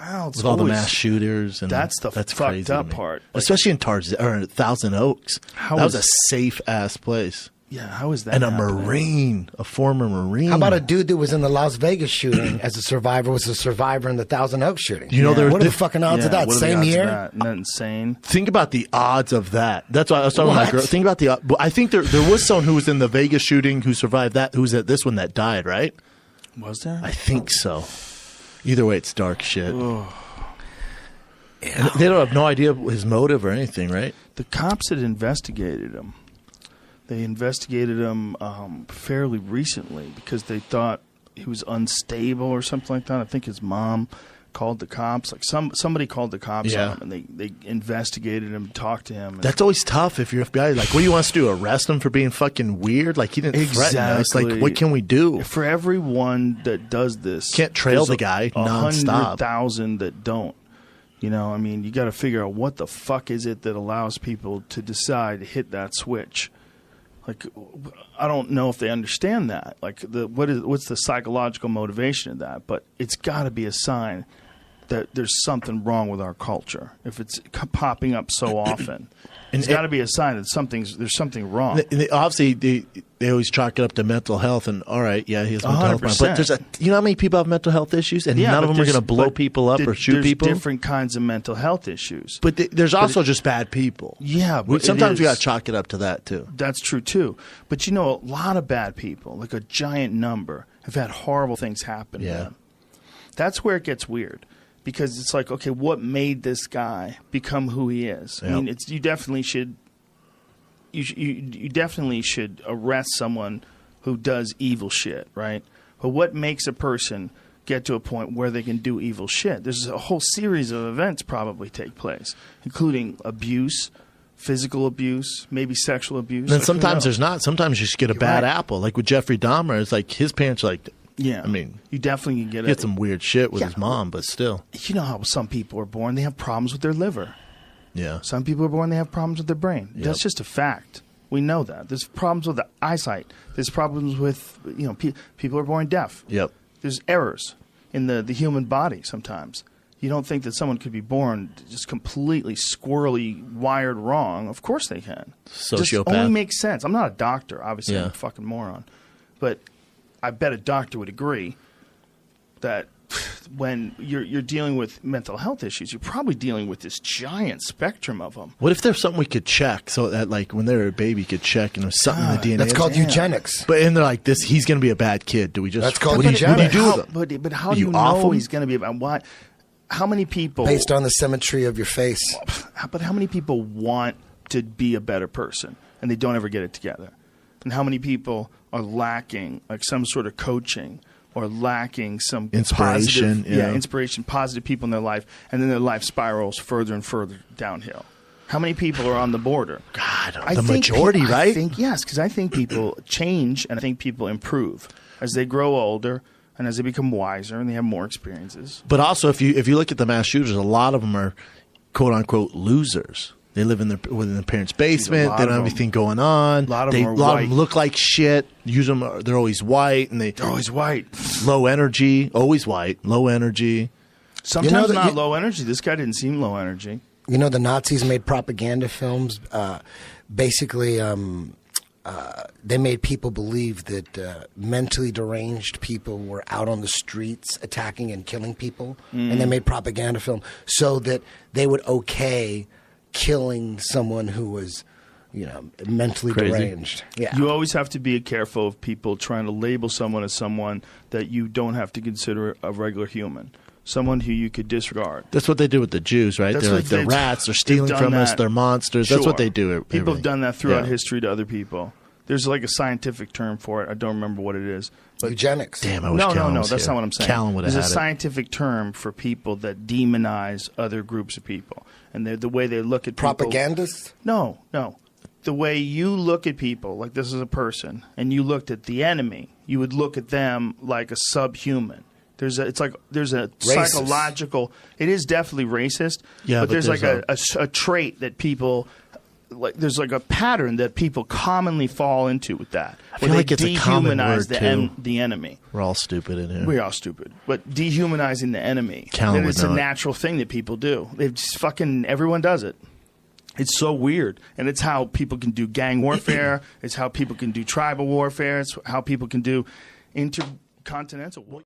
Wow, with all the mass shooters, and that's fucked crazy up part. Like, especially in Thousand Oaks. That was a safe ass place. Yeah, how is that? And happening? a former Marine. How about a dude that was in the Las Vegas shooting as a survivor was a survivor in the Thousand Oaks shooting? You know, what are the fucking odds of that? Same year? Isn't that insane? Think about the odds of that. That's why I was talking to my girl. Think about I think there was someone who was in the Vegas shooting who survived that, who was at this one that died, right? Was there? I think so. Either way, it's dark shit. And they don't have no idea his motive or anything, right? The cops had investigated him. They investigated him fairly recently because they thought he was unstable or something like that. I think his mom called the cops. Like somebody called the cops on him, and they investigated him, talked to him. That's always tough if you're FBI. Like, what do you want us to do? Arrest him for being fucking weird? Like, he didn't threaten us. Like, what can we do? For everyone that does this, can't trail the guy nonstop. 100,000 that don't. You know, I mean, you got to figure out what the fuck is it that allows people to decide to hit that switch. Like, I don't know if they understand that. Like, what's the psychological motivation of that? But it's got to be a sign that there's something wrong with our culture if it's popping up so often. It's got to be a sign that there's something wrong. Obviously, they always chalk it up to mental health, and all right, yeah, he has mental health problem. But you know how many people have mental health issues, and none of them are going to blow people up or shoot people? There's different kinds of mental health issues. But there's also just bad people. Yeah, but sometimes we got to chalk it up to that, too. That's true, too. But, you know, a lot of bad people, like a giant number, have had horrible things happen to them. That's where it gets weird. Because it's like, okay, what made this guy become who he is? Yep. I mean, you definitely should arrest someone who does evil shit, right? But what makes a person get to a point where they can do evil shit? There's a whole series of events probably take place, including abuse, physical abuse, maybe sexual abuse. And sometimes there's not. Sometimes you just get a bad apple. Like with Jeffrey Dahmer, it's like his parents are like, yeah, I mean, you definitely can get he had some weird shit with his mom, but still. You know how some people are born, they have problems with their liver. Yeah. Some people are born, they have problems with their brain. Yep. That's just a fact. We know that. There's problems with the eyesight. There's problems with, you know, people are born deaf. Yep. There's errors in the human body sometimes. You don't think that someone could be born just completely squirrely wired wrong. Of course they can. Sociopath. Just only makes sense. I'm not a doctor, obviously. I'm a fucking moron. But I bet a doctor would agree that when you're dealing with mental health issues, you're probably dealing with this giant spectrum of them. What if there's something we could check so that, like, when they're a baby, you could check and there's something in the DNA? That's called eugenics. And they're like, he's going to be a bad kid. Do we just? That's called eugenics. What do you do with him? But how do you know he's going to be a bad? Why? How many people? Based on the symmetry of your face. But how many people want to be a better person and they don't ever get it together? And how many people are lacking like some sort of coaching or lacking some inspiration, inspiration, positive people in their life, and then their life spirals further and further downhill? How many people are on the border? God, the majority, right? I think yes, because I think people change and I think people improve as they grow older and as they become wiser and they have more experiences. But also, if you look at the mass shooters, a lot of them are quote unquote losers. They live within their parents' basement. They don't have anything going on. A lot of them look like shit. They're always white, and they're always white. Low energy, always white, low energy. Sometimes not low energy. This guy didn't seem low energy. You know, the Nazis made propaganda films. Basically, they made people believe that mentally deranged people were out on the streets attacking and killing people, and they made propaganda film so that they would killing someone who was, you know, mentally deranged. Yeah. You always have to be careful of people trying to label someone as someone that you don't have to consider a regular human. Someone who you could disregard. That's what they do with the Jews, right? They're like, they're rats, they're stealing from us, they're monsters. Sure. That's what they do. People have done that throughout history to other people. There's like a scientific term for it. I don't remember what it is. But eugenics. Damn, I wish Callan was that's here. not what I'm saying. Callan would have There's had a scientific term for people that demonize other groups of people. And the way they look at people. Propagandists? No. The way you look at people, like this is a person, and you looked at the enemy, you would look at them like a subhuman. There's a psychological. It is definitely racist. Yeah, but there's like a trait that people there's like a pattern that people commonly fall into with that. I feel like it's a common word too. The enemy. We're all stupid in here. We're all stupid. But dehumanizing the enemy. Then it's a natural thing that people do. It's fucking everyone does it. It's so weird. And it's how people can do gang warfare. It's how people can do tribal warfare. It's how people can do intercontinental warfare.